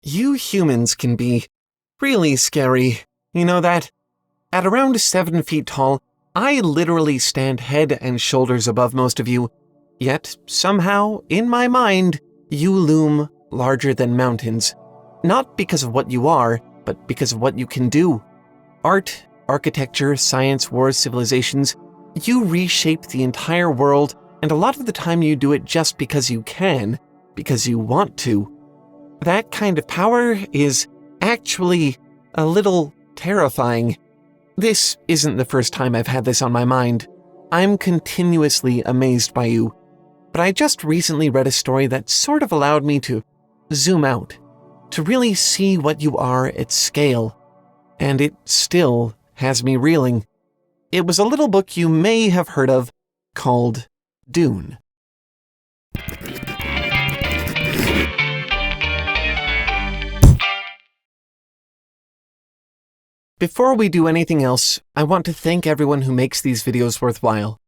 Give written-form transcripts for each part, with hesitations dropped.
You humans can be really scary. You know that? At around 7 feet tall, I literally stand head and shoulders above most of you. Yet, somehow, in my mind, you loom larger than mountains. Not because of what you are, but because of what you can do. Art, architecture, science, wars, civilizations, you reshape the entire world, and a lot of the time you do it just because you can, because you want to. That kind of power is actually a little terrifying. This isn't the first time I've had this on my mind. I'm continuously amazed by you. But I just recently read a story that sort of allowed me to zoom out, to really see what you are at scale. And it still has me reeling. It was a little book you may have heard of called Dune. Before we do anything else, I want to thank everyone who makes these videos worthwhile.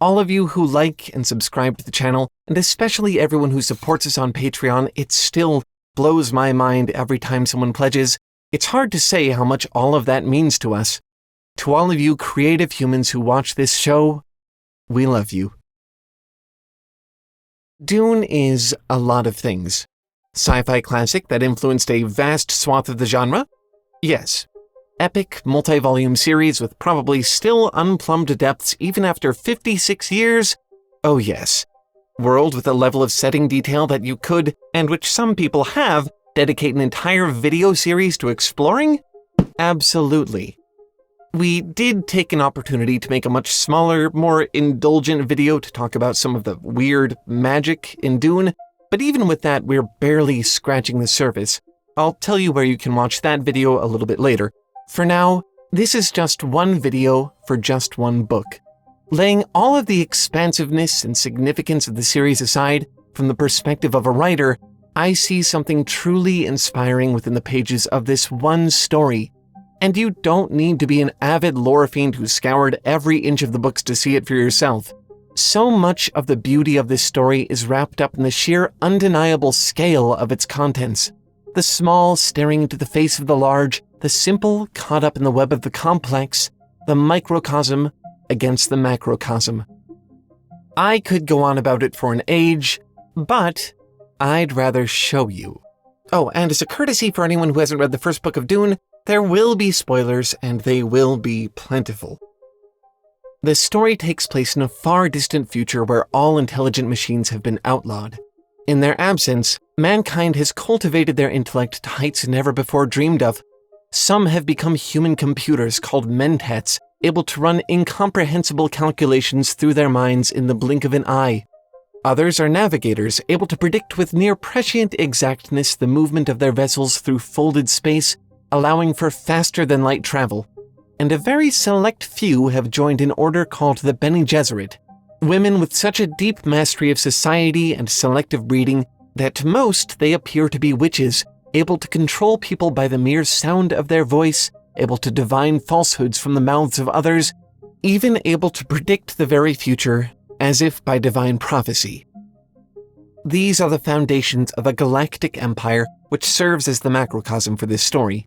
All of you who like and subscribe to the channel, and especially everyone who supports us on Patreon, it still blows my mind every time someone pledges. It's hard to say how much all of that means to us. To all of you creative humans who watch this show, we love you. Dune is a lot of things. Sci-fi classic that influenced a vast swath of the genre? Yes. Epic, multi-volume series with probably still unplumbed depths even after 56 years? Oh yes. World with a level of setting detail that you could, and which some people have, dedicate an entire video series to exploring? Absolutely. We did take an opportunity to make a much smaller, more indulgent video to talk about some of the weird magic in Dune, but even with that, we're barely scratching the surface. I'll tell you where you can watch that video a little bit later. For now, this is just one video for just one book. Laying all of the expansiveness and significance of the series aside, from the perspective of a writer, I see something truly inspiring within the pages of this one story. And you don't need to be an avid lore fiend who scoured every inch of the books to see it for yourself. So much of the beauty of this story is wrapped up in the sheer undeniable scale of its contents. The small staring into the face of the large, the simple caught up in the web of the complex, the microcosm against the macrocosm. I could go on about it for an age, but I'd rather show you. Oh, and as a courtesy for anyone who hasn't read the first book of Dune, there will be spoilers and they will be plentiful. The story takes place in a far distant future where all intelligent machines have been outlawed. In their absence, mankind has cultivated their intellect to heights never before dreamed of. Some have become human computers called mentats, able to run incomprehensible calculations through their minds in the blink of an eye. Others are navigators, able to predict with near prescient exactness the movement of their vessels through folded space, allowing for faster-than-light travel. And a very select few have joined an order called the Bene Gesserit, women with such a deep mastery of society and selective breeding that to most they appear to be witches, able to control people by the mere sound of their voice, able to divine falsehoods from the mouths of others, even able to predict the very future, as if by divine prophecy. These are the foundations of a galactic empire which serves as the macrocosm for this story.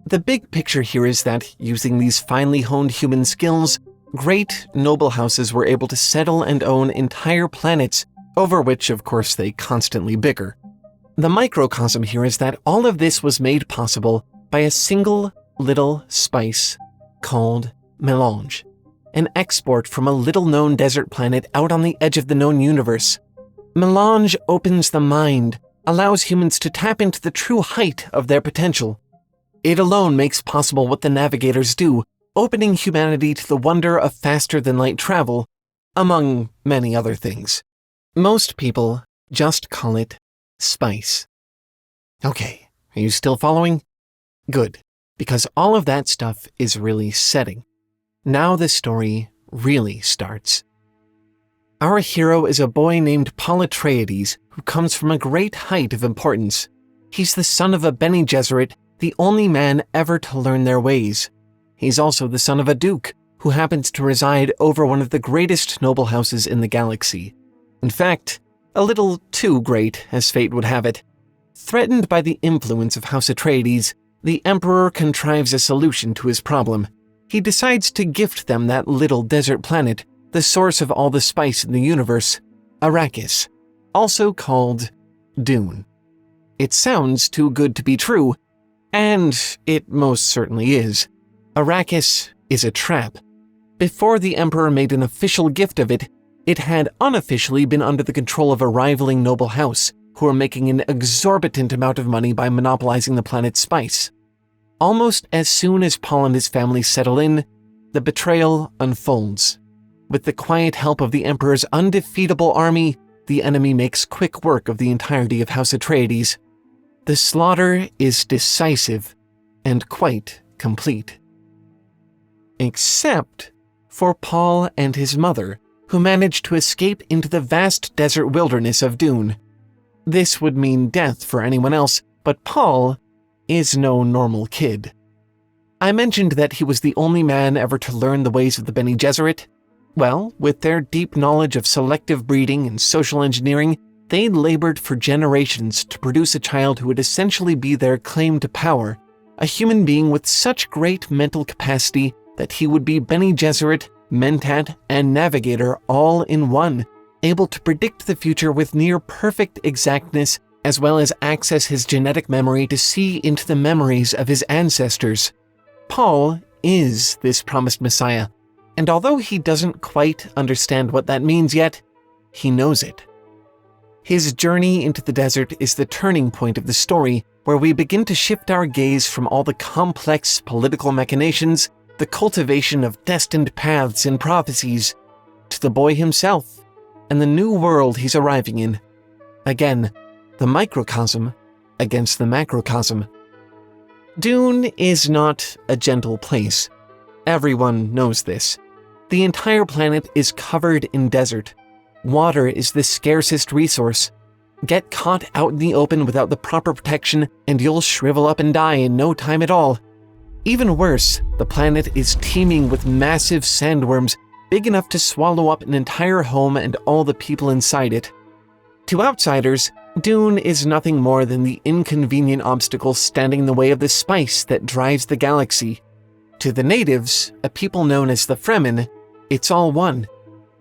The big picture here is that, using these finely honed human skills, great noble houses were able to settle and own entire planets, over which, of course, they constantly bicker. The microcosm here is that all of this was made possible by a single little spice called melange, an export from a little-known desert planet out on the edge of the known universe. Melange opens the mind, allows humans to tap into the true height of their potential. It alone makes possible what the navigators do, opening humanity to the wonder of faster-than-light travel, among many other things. Most people just call it spice. Okay, are you still following? Good, because all of that stuff is really setting. Now the story really starts. Our hero is a boy named Paul Atreides who comes from a great height of importance. He's the son of a Bene Gesserit, the only man ever to learn their ways. He's also the son of a duke who happens to reside over one of the greatest noble houses in the galaxy. In fact, a little too great, as fate would have it. Threatened by the influence of House Atreides, the Emperor contrives a solution to his problem. He decides to gift them that little desert planet, the source of all the spice in the universe, Arrakis, also called Dune. It sounds too good to be true, and it most certainly is. Arrakis is a trap. Before the Emperor made an official gift of it, it had unofficially been under the control of a rivaling noble house, who were making an exorbitant amount of money by monopolizing the planet's spice. Almost as soon as Paul and his family settle in, the betrayal unfolds. With the quiet help of the Emperor's undefeatable army, the enemy makes quick work of the entirety of House Atreides. The slaughter is decisive and quite complete. Except for Paul and his mother, who manage to escape into the vast desert wilderness of Dune. This would mean death for anyone else, but Paul is no normal kid. I mentioned that he was the only man ever to learn the ways of the Bene Gesserit. Well, with their deep knowledge of selective breeding and social engineering, they labored for generations to produce a child who would essentially be their claim to power, a human being with such great mental capacity that he would be Bene Gesserit, Mentat, and Navigator all in one, able to predict the future with near-perfect exactness, as well as access his genetic memory to see into the memories of his ancestors. Paul is this promised Messiah, and although he doesn't quite understand what that means yet, he knows it. His journey into the desert is the turning point of the story, where we begin to shift our gaze from all the complex political machinations, the cultivation of destined paths and prophecies, to the boy himself and the new world he's arriving in. Again, the microcosm against the macrocosm. Dune is not a gentle place. Everyone knows this. The entire planet is covered in desert. Water is the scarcest resource. Get caught out in the open without the proper protection and you'll shrivel up and die in no time at all. Even worse, the planet is teeming with massive sandworms big enough to swallow up an entire home and all the people inside it. To outsiders, Dune is nothing more than the inconvenient obstacle standing in the way of the spice that drives the galaxy. To the natives, a people known as the Fremen, it's all one.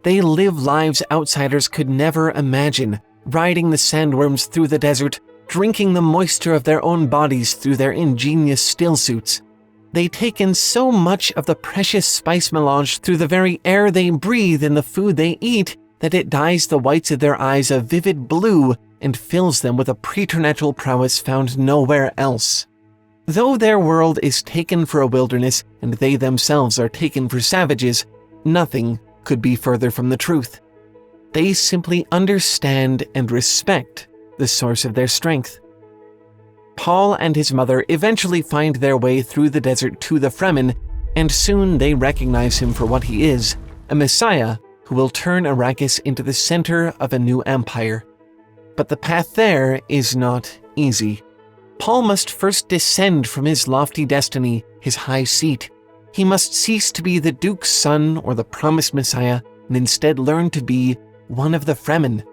They live lives outsiders could never imagine, riding the sandworms through the desert, drinking the moisture of their own bodies through their ingenious still suits. They take in so much of the precious spice melange through the very air they breathe and the food they eat that it dyes the whites of their eyes a vivid blue and fills them with a preternatural prowess found nowhere else. Though their world is taken for a wilderness and they themselves are taken for savages, nothing could be further from the truth. They simply understand and respect the source of their strength. Paul and his mother eventually find their way through the desert to the Fremen, and soon they recognize him for what he is, a messiah who will turn Arrakis into the center of a new empire. But the path there is not easy. Paul must first descend from his lofty destiny, his high seat. He must cease to be the Duke's son or the promised Messiah and instead learn to be one of the Fremen.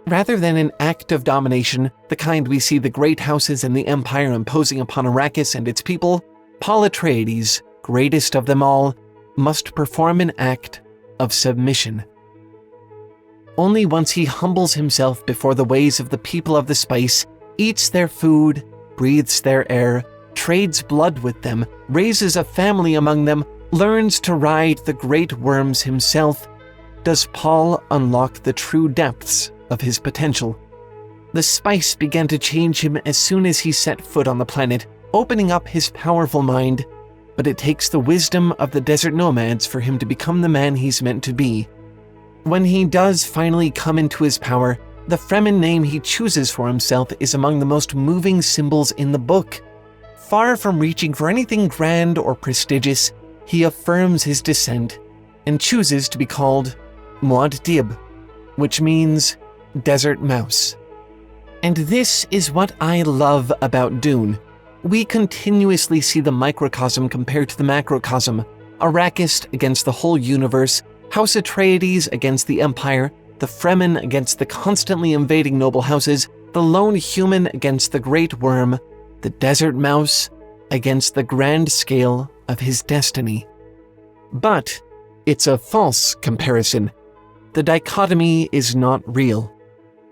Rather than an act of domination, the kind we see the great houses in the Empire imposing upon Arrakis and its people, Paul Atreides, greatest of them all, must perform an act of submission. Only once he humbles himself before the ways of the people of the spice, eats their food, breathes their air, trades blood with them, raises a family among them, learns to ride the great worms himself, does Paul unlock the true depths of his potential. The spice began to change him as soon as he set foot on the planet, opening up his powerful mind, but it takes the wisdom of the desert nomads for him to become the man he's meant to be. When he does finally come into his power, the Fremen name he chooses for himself is among the most moving symbols in the book. Far from reaching for anything grand or prestigious, he affirms his descent and chooses to be called Muad'Dib, which means Desert Mouse. And this is what I love about Dune. We continuously see the microcosm compared to the macrocosm, Arrakis against the whole universe, House Atreides against the Empire, the Fremen against the constantly invading noble houses, the lone human against the great worm, the desert mouse against the grand scale of his destiny. But it's a false comparison. The dichotomy is not real.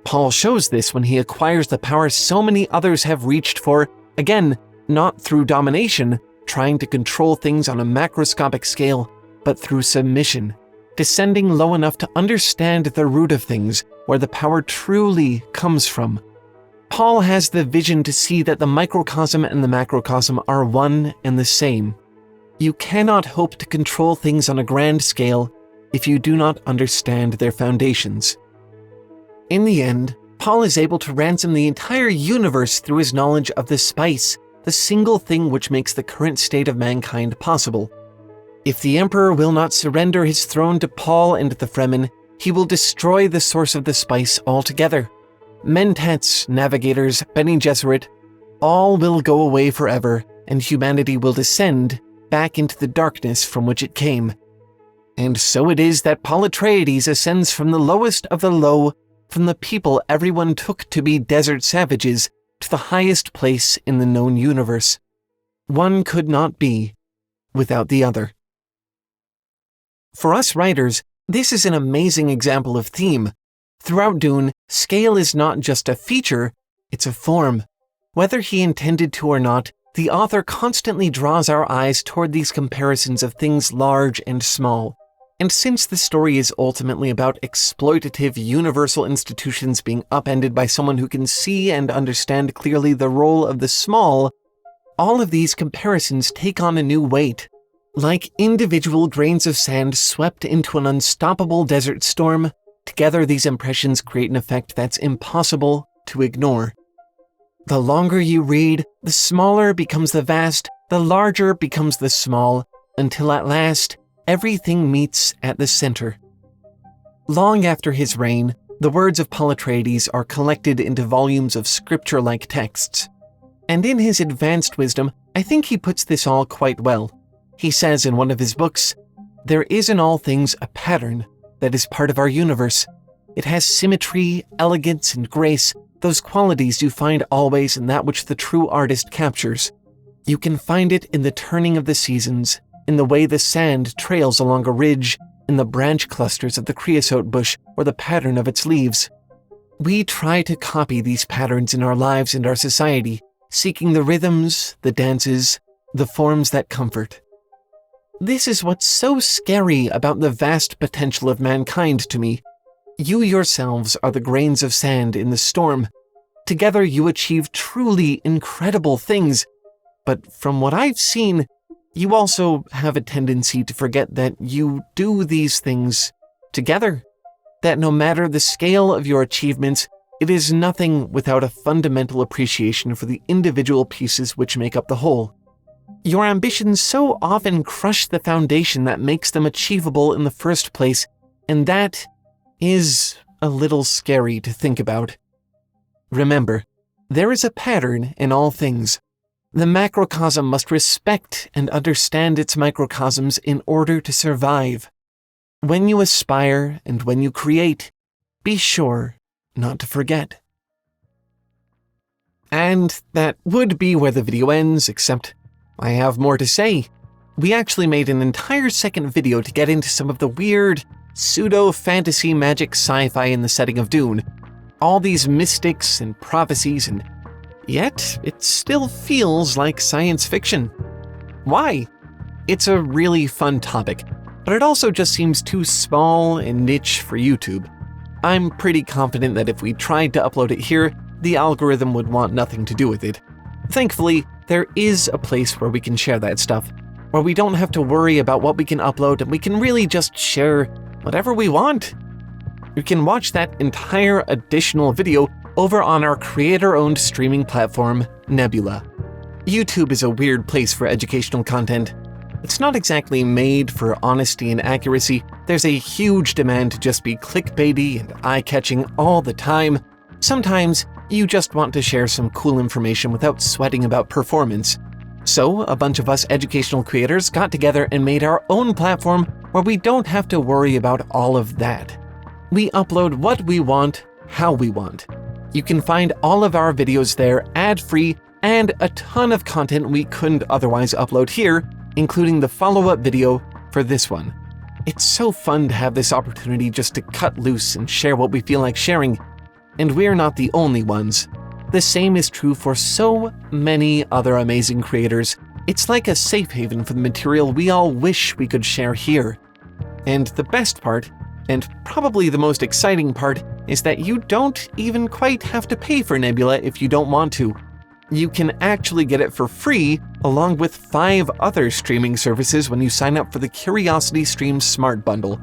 Paul shows this when he acquires the power so many others have reached for, again, not through domination, trying to control things on a macroscopic scale, but through submission, descending low enough to understand the root of things, where the power truly comes from. Paul has the vision to see that the microcosm and the macrocosm are one and the same. You cannot hope to control things on a grand scale if you do not understand their foundations. In the end, Paul is able to ransom the entire universe through his knowledge of the spice, the single thing which makes the current state of mankind possible. If the Emperor will not surrender his throne to Paul and the Fremen, he will destroy the source of the spice altogether. Mentats, Navigators, Bene Gesserit, all will go away forever, and humanity will descend back into the darkness from which it came. And so it is that Paul Atreides ascends from the lowest of the low, from the people everyone took to be desert savages, to the highest place in the known universe. One could not be without the other. For us writers, this is an amazing example of theme. Throughout Dune, scale is not just a feature, it's a form. Whether he intended to or not, the author constantly draws our eyes toward these comparisons of things large and small. And since the story is ultimately about exploitative universal institutions being upended by someone who can see and understand clearly the role of the small, all of these comparisons take on a new weight. Like individual grains of sand swept into an unstoppable desert storm, together these impressions create an effect that's impossible to ignore. The longer you read, the smaller becomes the vast, the larger becomes the small, until at last, everything meets at the center. Long after his reign, the words of Paul Atreides are collected into volumes of scripture-like texts. And in his advanced wisdom, I think he puts this all quite well. He says in one of his books, "There is in all things a pattern that is part of our universe. It has symmetry, elegance, and grace, those qualities you find always in that which the true artist captures. You can find it in the turning of the seasons, in the way the sand trails along a ridge, in the branch clusters of the creosote bush, or the pattern of its leaves. We try to copy these patterns in our lives and our society, seeking the rhythms, the dances, the forms that comfort. This is what's so scary about the vast potential of mankind to me. You yourselves are the grains of sand in the storm. Together you achieve truly incredible things, but from what I've seen, you also have a tendency to forget that you do these things together. That no matter the scale of your achievements, it is nothing without a fundamental appreciation for the individual pieces which make up the whole. Your ambitions so often crush the foundation that makes them achievable in the first place, and that is a little scary to think about. Remember, there is a pattern in all things. The macrocosm must respect and understand its microcosms in order to survive. When you aspire and when you create, be sure not to forget." And that would be where the video ends, except I have more to say. We actually made an entire second video to get into some of the weird, pseudo-fantasy magic sci-fi in the setting of Dune. All these mystics and prophecies, and yet it still feels like science fiction. Why? It's a really fun topic, but it also just seems too small and niche for YouTube. I'm pretty confident that if we tried to upload it here, the algorithm would want nothing to do with it. Thankfully, there is a place where we can share that stuff, where we don't have to worry about what we can upload and we can really just share whatever we want. You can watch that entire additional video over on our creator-owned streaming platform, Nebula. YouTube is a weird place for educational content. It's not exactly made for honesty and accuracy. There's a huge demand to just be clickbaity and eye-catching all the time. Sometimes, you just want to share some cool information without sweating about performance. So, a bunch of us educational creators got together and made our own platform where we don't have to worry about all of that. We upload what we want, how we want. You can find all of our videos there ad-free and a ton of content we couldn't otherwise upload here, including the follow-up video for this one. It's so fun to have this opportunity just to cut loose and share what we feel like sharing. And we're not the only ones. The same is true for so many other amazing creators. It's like a safe haven for the material we all wish we could share here. And the best part, and probably the most exciting part, is that you don't even quite have to pay for Nebula if you don't want to. You can actually get it for free along with 5 other streaming services when you sign up for the CuriosityStream Smart Bundle.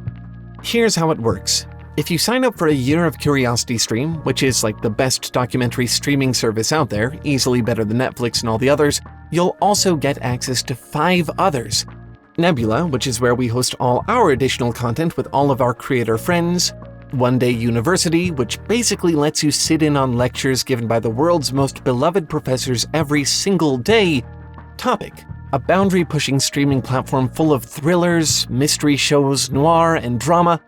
Here's how it works. If you sign up for a year of CuriosityStream, which is like the best documentary streaming service out there, easily better than Netflix and all the others, you'll also get access to 5 others. Nebula, which is where we host all our additional content with all of our creator friends. One Day University, which basically lets you sit in on lectures given by the world's most beloved professors every single day. Topic, a boundary-pushing streaming platform full of thrillers, mystery shows, noir, and drama.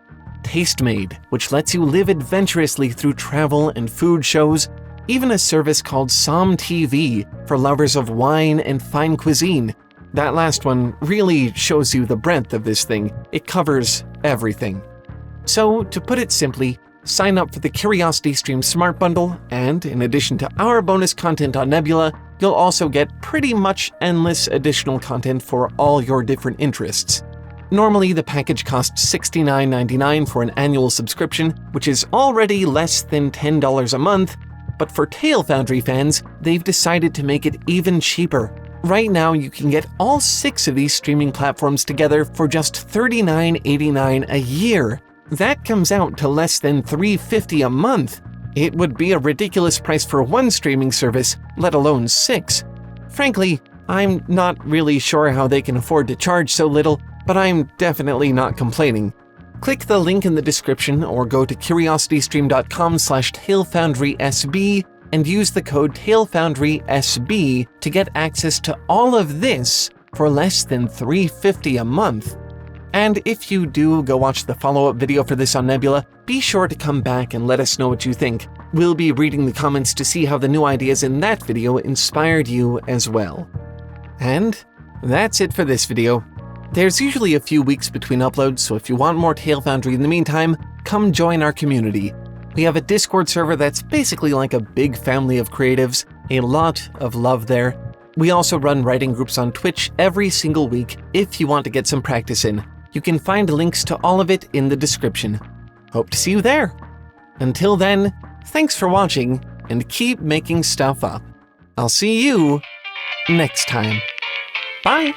Tastemade, which lets you live adventurously through travel and food shows. Even a service called Som TV for lovers of wine and fine cuisine. That last one really shows you the breadth of this thing. It covers everything. So, to put it simply, sign up for the CuriosityStream Smart Bundle, and in addition to our bonus content on Nebula, you'll also get pretty much endless additional content for all your different interests. Normally, the package costs $69.99 for an annual subscription, which is already less than $10 a month, but for Tale Foundry fans, they've decided to make it even cheaper. Right now, you can get all 6 of these streaming platforms together for just $39.89 a year. That comes out to less than $3.50 a month. It would be a ridiculous price for one streaming service, let alone 6. Frankly, I'm not really sure how they can afford to charge so little, but I'm definitely not complaining. Click the link in the description or go to curiositystream.com/TaleFoundrySB and use the code TaleFoundrySB to get access to all of this for less than $3.50 a month. And if you do go watch the follow-up video for this on Nebula, be sure to come back and let us know what you think. We'll be reading the comments to see how the new ideas in that video inspired you as well. And that's it for this video. There's usually a few weeks between uploads, so if you want more Tale Foundry in the meantime, come join our community. We have a Discord server that's basically like a big family of creatives, a lot of love there. We also run writing groups on Twitch every single week if you want to get some practice in. You can find links to all of it in the description. Hope to see you there. Until then, thanks for watching, and keep making stuff up. I'll see you next time. Bye!